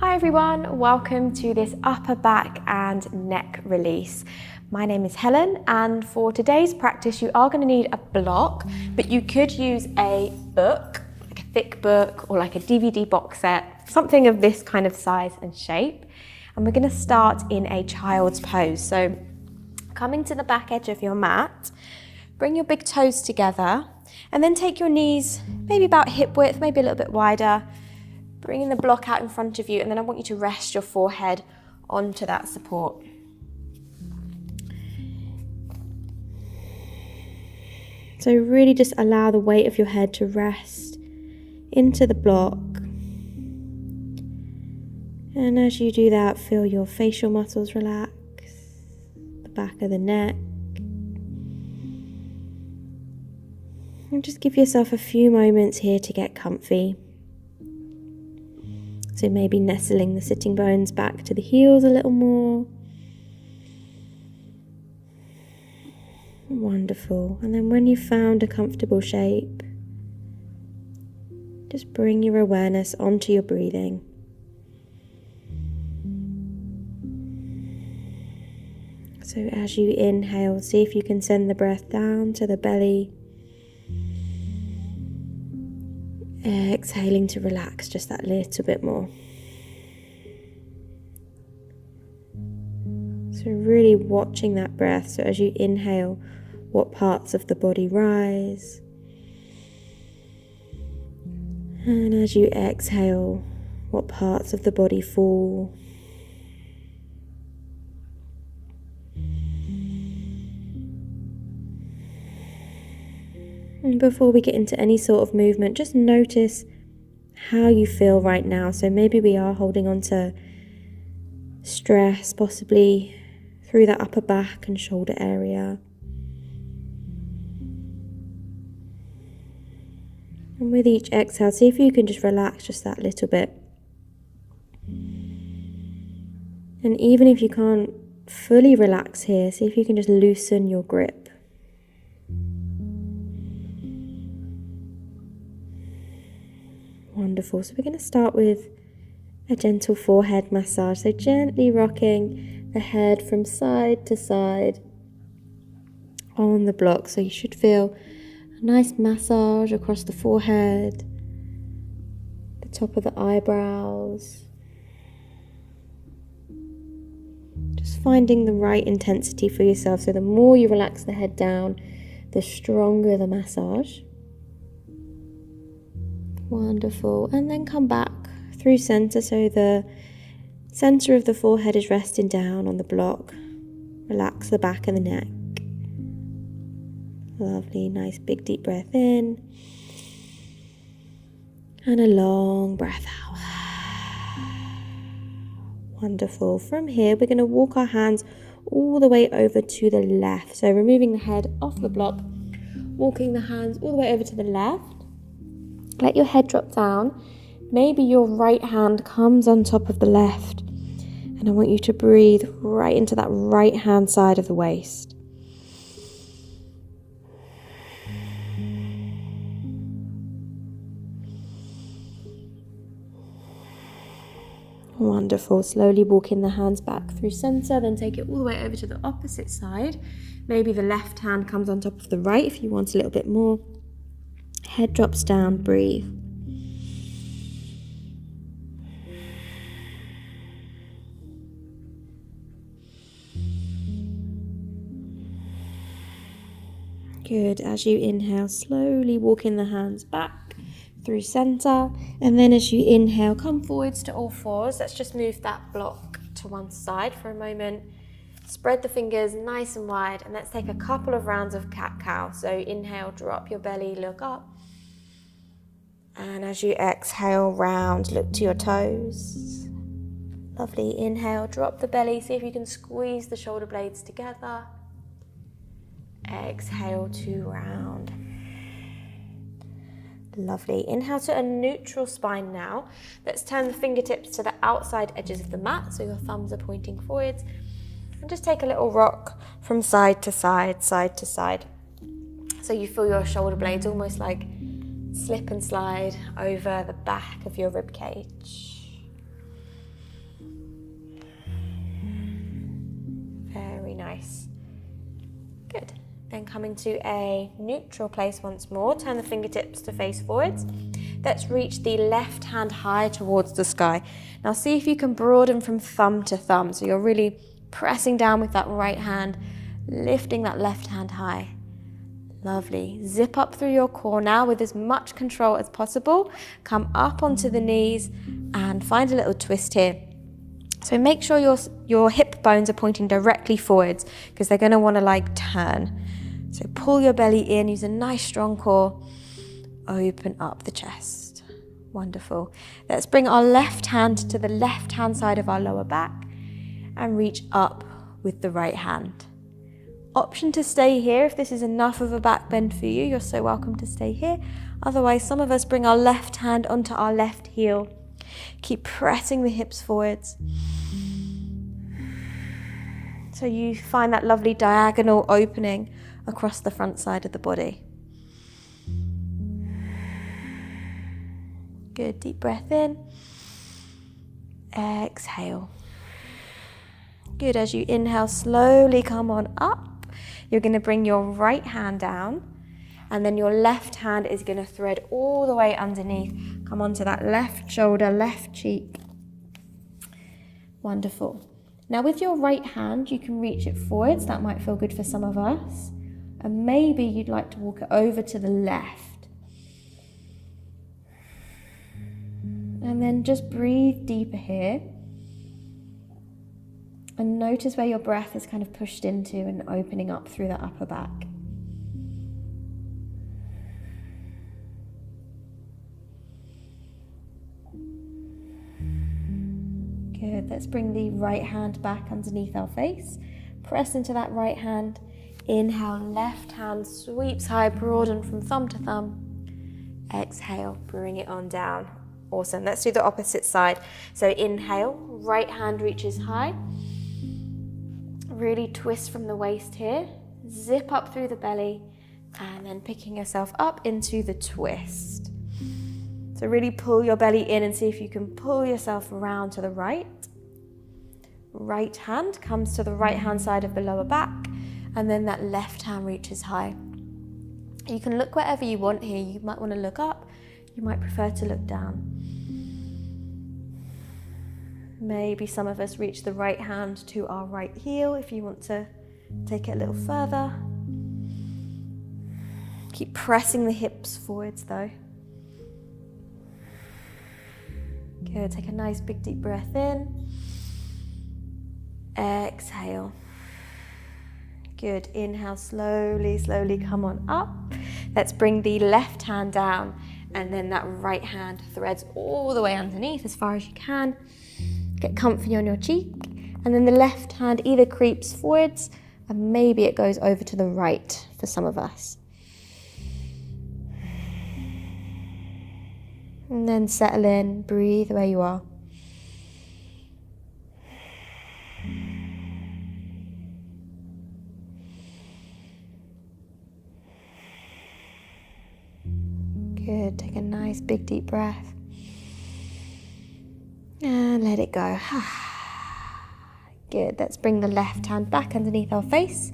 Hi everyone, welcome to this upper back and neck release. My name is Helen, and for today's practice you are going to need a block, but you could use a book, like a thick book or like a DVD box set, something of this kind of size and shape. And we're going to start in a child's pose. So coming to the back edge of your mat, bring your big toes together and then take your knees maybe about hip width, maybe a little bit wider, bringing the block out in front of you, and then I want you to rest your forehead onto that support. So really just allow the weight of your head to rest into the block. And as you do that, feel your facial muscles relax, the back of the neck. And just give yourself a few moments here to get comfy. So maybe nestling the sitting bones back to the heels a little more. Wonderful. And then when you've found a comfortable shape, just bring your awareness onto your breathing. So as you inhale, see if you can send the breath down to the belly. Exhaling to relax just that little bit more. So really watching that breath. So as you inhale, what parts of the body rise? And as you exhale, what parts of the body fall? And before we get into any sort of movement, just notice how you feel right now. So maybe we are holding on to stress, possibly through that upper back and shoulder area. And with each exhale, see if you can just relax just that little bit. And even if you can't fully relax here, see if you can just loosen your grip. Wonderful. So we're going to start with a gentle forehead massage. So gently rocking the head from side to side on the block. So you should feel a nice massage across the forehead, the top of the eyebrows. Just finding the right intensity for yourself. So the more you relax the head down, the stronger the massage. Wonderful. And then come back through center, so the center of the forehead is resting down on the block. Relax the back of the neck. Lovely, nice big deep breath in. And a long breath out. Wonderful. From here, we're going to walk our hands all the way over to the left. So removing the head off the block, walking the hands all the way over to the left. Let your head drop down. Maybe your right hand comes on top of the left. And I want you to breathe right into that right hand side of the waist. Wonderful. Slowly walking the hands back through center, then take it all the way over to the opposite side. Maybe the left hand comes on top of the right if you want a little bit more. Head drops down, breathe. Good. As you inhale, slowly walking the hands back through center. And then as you inhale, come forwards to all fours. Let's just move that block to one side for a moment. Spread the fingers nice and wide, and let's take a couple of rounds of cat-cow. So inhale, drop your belly, look up. And as you exhale, round, look to your toes. Lovely. Inhale, drop the belly. See if you can squeeze the shoulder blades together. Exhale to round. Lovely. Inhale to a neutral spine now. Let's turn the fingertips to the outside edges of the mat, so your thumbs are pointing forwards. And just take a little rock from side to side, side to side. So you feel your shoulder blades almost like slip and slide over the back of your rib cage. nice. Good. Then come into a neutral place once more. Turn the fingertips to face forwards. Let's reach the left hand high towards the sky. Now see if you can broaden from thumb to thumb. So you're really pressing down with that right hand, lifting that left hand high. Lovely. Zip up through your core now with as much control as possible. Come up onto the knees and find a little twist here. So make sure your hip bones are pointing directly forwards because they're going to want to like turn. So pull your belly in, use a nice strong core. Open up the chest. Wonderful. Let's bring our left hand to the left hand side of our lower back and reach up with the right hand. Option to stay here if this is enough of a back bend for you. You're so welcome to stay here. Otherwise, some of us bring our left hand onto our left heel. Keep pressing the hips forwards. So you find that lovely diagonal opening across the front side of the body. Good, deep breath in. Exhale. Good, as you inhale, slowly come on up. You're going to bring your right hand down, and then your left hand is going to thread all the way underneath. Come onto that left shoulder, left cheek. Wonderful. Now with your right hand, you can reach it forwards. That might feel good for some of us. And maybe you'd like to walk it over to the left. And then just breathe deeper here. And notice where your breath is kind of pushed into and opening up through the upper back. Good. Let's bring the right hand back underneath our face. Press into that right hand. Inhale, left hand sweeps high, broaden from thumb to thumb. Exhale, bring it on down. Awesome. Let's do the opposite side. So inhale, right hand reaches high. Really twist from the waist here. Zip up through the belly and then picking yourself up into the twist. So really pull your belly in and see if you can pull yourself around to the right. Right hand comes to the right hand side of the lower back, and then that left hand reaches high. You can look wherever you want here. You might want to look up. You might prefer to look down. Maybe some of us reach the right hand to our right heel if you want to take it a little further. Keep pressing the hips forwards though. Good, take a nice big deep breath in. Exhale. Good, inhale, slowly, slowly come on up. Let's bring the left hand down and then that right hand threads all the way underneath as far as you can. Get comfy on your cheek, and then the left hand either creeps forwards and maybe it goes over to the right for some of us. And then settle in, breathe where you are. Good, take a nice big deep breath. And let it go. Good, let's bring the left hand back underneath our face.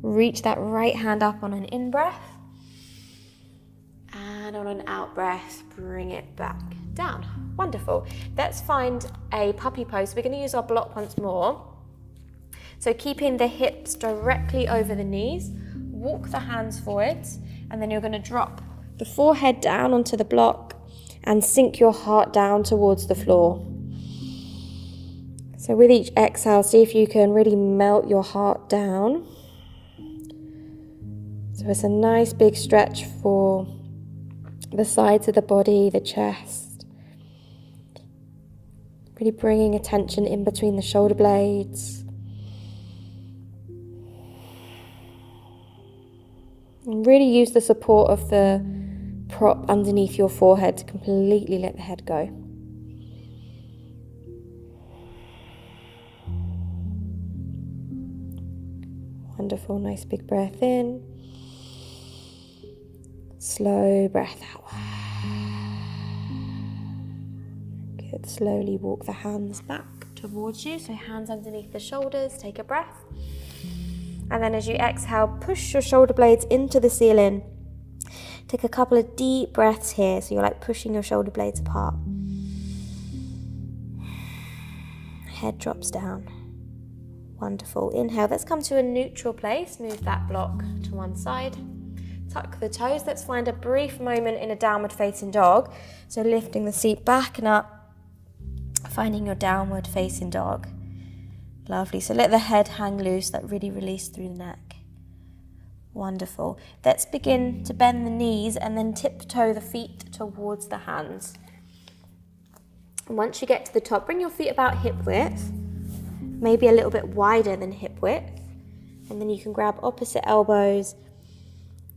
Reach that right hand up on an in-breath. And on an out-breath, bring it back down. Wonderful. Let's find a puppy pose. We're going to use our block once more. So keeping the hips directly over the knees, walk the hands forwards, and then you're going to drop the forehead down onto the block and sink your heart down towards the floor. So with each exhale, see if you can really melt your heart down. So it's a nice big stretch for the sides of the body, the chest. Really bringing attention in between the shoulder blades. And really use the support of the prop underneath your forehead to completely let the head go. Wonderful, nice big breath in. Slow breath out. Good, slowly walk the hands back towards you. So hands underneath the shoulders, take a breath. And then as you exhale, push your shoulder blades into the ceiling. Take a couple of deep breaths here, so you're like pushing your shoulder blades apart. Head drops down. Wonderful. Inhale, let's come to a neutral place. Move that block to one side. Tuck the toes. Let's find a brief moment in a downward facing dog. So lifting the seat back and up, finding your downward facing dog. Lovely. So let the head hang loose, like really release through the neck. Wonderful. Let's begin to bend the knees and then tiptoe the feet towards the hands. And once you get to the top, bring your feet about hip width, maybe a little bit wider than hip width. And then you can grab opposite elbows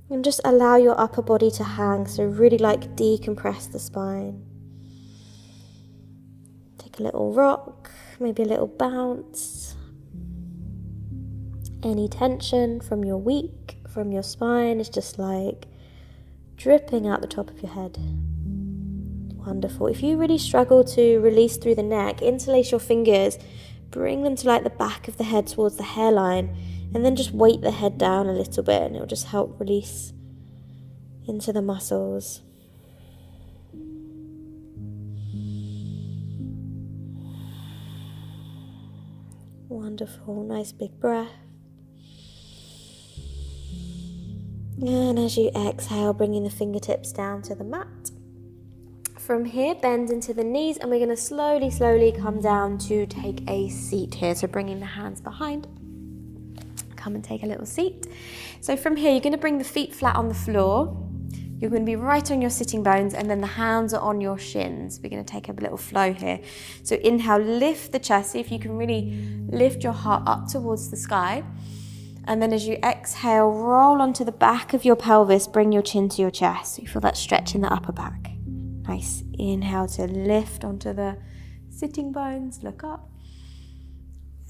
and just allow your upper body to hang. So really like decompress the spine. Take a little rock, maybe a little bounce. Any tension from your week, from your spine is just like dripping out the top of your head. Wonderful. If you really struggle to release through the neck, interlace your fingers, bring them to like the back of the head towards the hairline, and then just weight the head down a little bit, and it'll just help release into the muscles. Wonderful. Nice big breath. And as you exhale, bringing the fingertips down to the mat. From here, bend into the knees, and we're going to slowly come down to take a seat here. So bringing the hands behind. Come and take a little seat. So from here, you're going to bring the feet flat on the floor. You're going to be right on your sitting bones, and then the hands are on your shins. We're going to take a little flow here. So inhale, lift the chest. See if you can really lift your heart up towards the sky. And then as you exhale, roll onto the back of your pelvis, bring your chin to your chest. So you feel that stretch in the upper back. Nice. Inhale to lift onto the sitting bones, look up.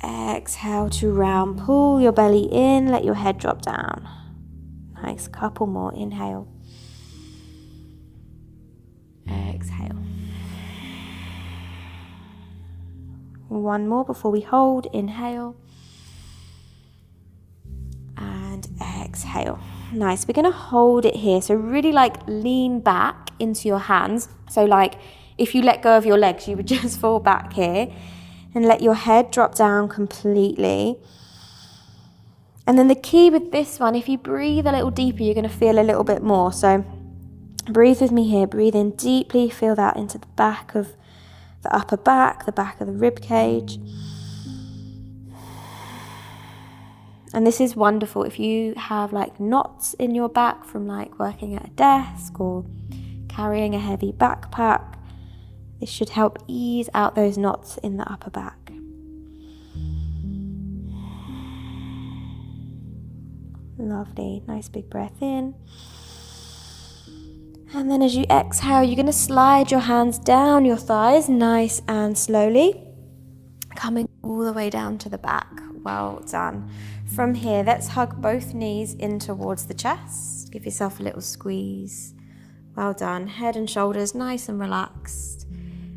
Exhale to round, pull your belly in, let your head drop down. Nice, couple more. Inhale. Exhale. One more before we hold. Inhale. And exhale. Nice. We're going to hold it here. So really like lean back into your hands. So like if you let go of your legs, you would just fall back here and let your head drop down completely. And then the key with this one, if you breathe a little deeper, you're going to feel a little bit more. So breathe with me here. Breathe in deeply. Feel that into the back of the upper back, the back of the rib cage. And this is wonderful if you have like knots in your back from like working at a desk or carrying a heavy backpack. This should help ease out those knots in the upper back. Lovely. Nice big breath in. And then as you exhale, you're going to slide your hands down your thighs, nice and slowly, coming all the way down to the back. Well done. From here, let's hug both knees in towards the chest. Give yourself a little squeeze. Well done. Head and shoulders nice and relaxed.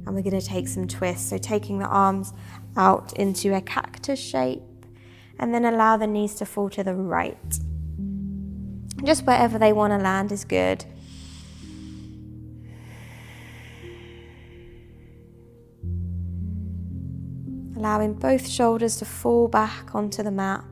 And we're going to take some twists. So taking the arms out into a cactus shape, and then allow the knees to fall to the right. Just wherever they want to land is good. Allowing both shoulders to fall back onto the mat.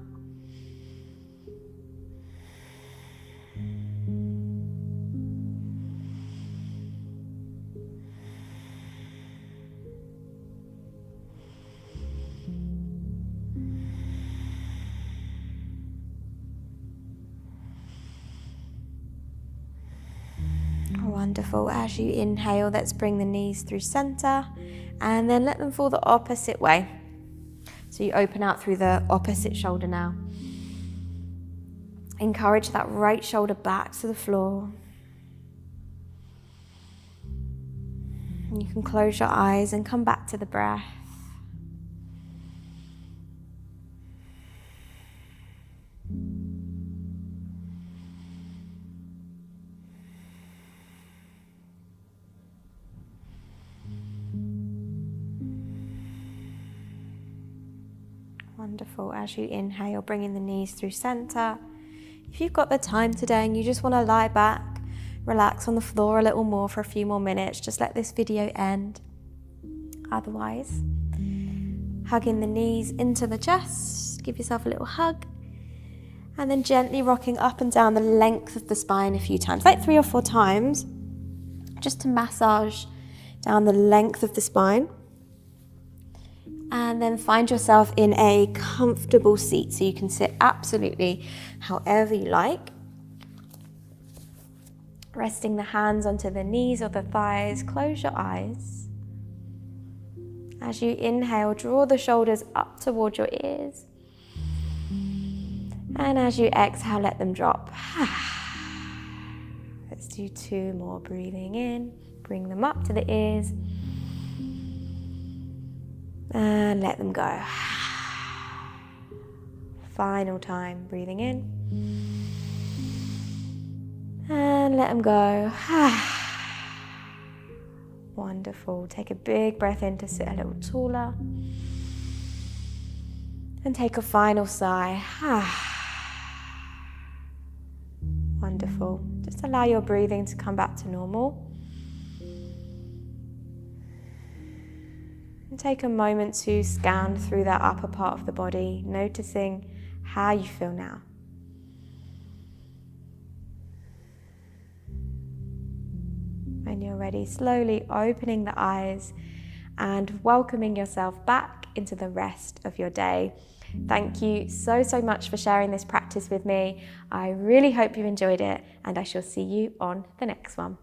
Wonderful. As you inhale, let's bring the knees through center and then let them fall the opposite way. So you open out through the opposite shoulder now. Encourage that right shoulder back to the floor. And you can close your eyes and come back to the breath. Wonderful. As you inhale, bringing the knees through center. If you've got the time today and you just want to lie back, relax on the floor a little more for a few more minutes, just let this video end. Otherwise, hugging the knees into the chest, give yourself a little hug, and then gently rocking up and down the length of the spine a few times, like 3 or 4 times, just to massage down the length of the spine. And then find yourself in a comfortable seat, so you can sit absolutely however you like. Resting the hands onto the knees or the thighs, close your eyes. As you inhale, draw the shoulders up towards your ears. And as you exhale, let them drop. Let's do 2 more. Breathing in, bring them up to the ears. And let them go. Final time, breathing in. And let them go. Wonderful. Take a big breath in to sit a little taller. And take a final sigh. Wonderful. Just allow your breathing to come back to normal. And take a moment to scan through that upper part of the body, noticing how you feel now. When you're ready, slowly opening the eyes and welcoming yourself back into the rest of your day. Thank you so much for sharing this practice with me. I really hope you enjoyed it, and I shall see you on the next one.